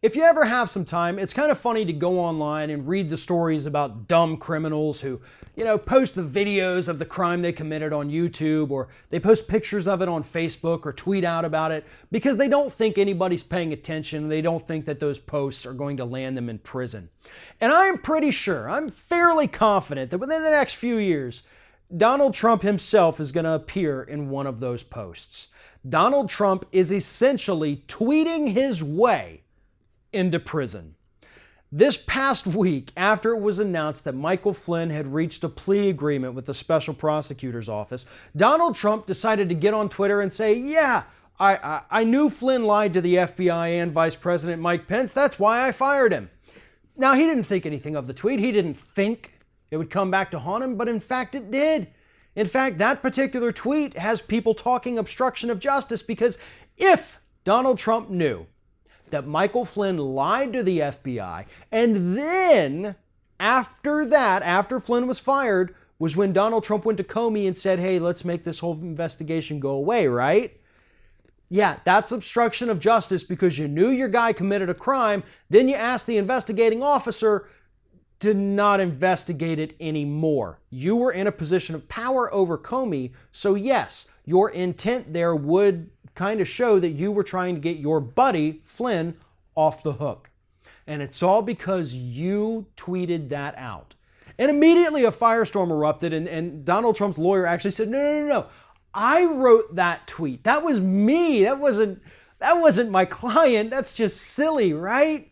If you ever have some time, it's kind of funny to go online and read the stories about dumb criminals who, post the videos of the crime they committed on YouTube, or they post pictures of it on Facebook or tweet out about it because they don't think anybody's paying attention. They don't think that those posts are going to land them in prison. And I'm pretty sure, I'm fairly confident that within the next few years, Donald Trump himself is going to appear in one of those posts. Donald Trump is essentially tweeting his way into prison. This past week, after it was announced that Michael Flynn had reached a plea agreement with the special prosecutor's office, Donald Trump decided to get on Twitter and say, yeah, I knew Flynn lied to the FBI and Vice President Mike Pence. That's why I fired him. Now, he didn't think anything of the tweet. He didn't think it would come back to haunt him, but in fact it did. In fact, that particular tweet has people talking obstruction of justice, because if Donald Trump knew that Michael Flynn lied to the FBI, and then after that, after Flynn was fired, was when Donald Trump went to Comey and said, hey, let's make this whole investigation go away, right? Yeah, that's obstruction of justice, because you knew your guy committed a crime, then you asked the investigating officer to not investigate it anymore. You were in a position of power over Comey, so yes, your intent there would kind of show that you were trying to get your buddy, Flynn, off the hook. And it's all because you tweeted that out. And immediately a firestorm erupted, and Donald Trump's lawyer actually said, no. I wrote that tweet. That was me. That wasn't my client. That's just silly, right?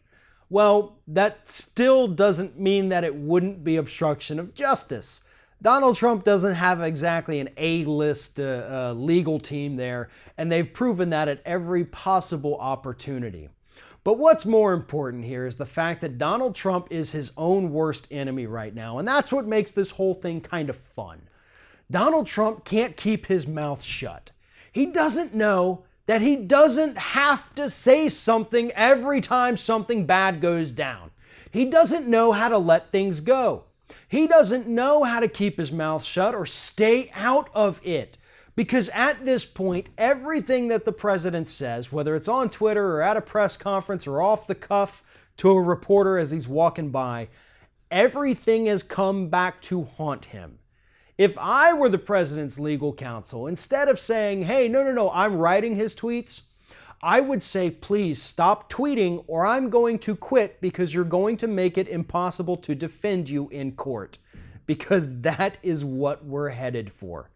Well, that still doesn't mean that it wouldn't be obstruction of justice. Donald Trump doesn't have exactly an A-list legal team there, and they've proven that at every possible opportunity. But what's more important here is the fact that Donald Trump is his own worst enemy right now, and that's what makes this whole thing kind of fun. Donald Trump can't keep his mouth shut. He doesn't know that he doesn't have to say something every time something bad goes down. He doesn't know how to let things go. He doesn't know how to keep his mouth shut or stay out of it. Because at this point, everything that the president says, whether it's on Twitter or at a press conference or off the cuff to a reporter as he's walking by, everything has come back to haunt him. If I were the president's legal counsel, instead of saying, hey, no, I'm writing his tweets, I would say, please stop tweeting or I'm going to quit, because you're going to make it impossible to defend you in court. Because that is what we're headed for.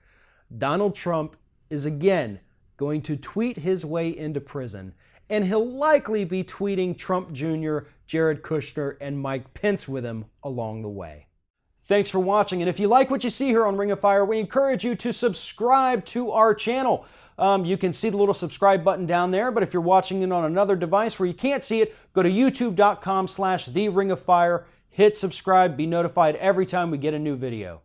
Donald Trump is again going to tweet his way into prison, and he'll likely be tweeting Trump Jr., Jared Kushner, and Mike Pence with him along the way. Thanks for watching, and if you like what you see here on Ring of Fire, we encourage you to subscribe to our channel. You can see the little subscribe button down there, but if you're watching it on another device where you can't see it, go to youtube.com/TheRingOfFire, hit subscribe, be notified every time we get a new video.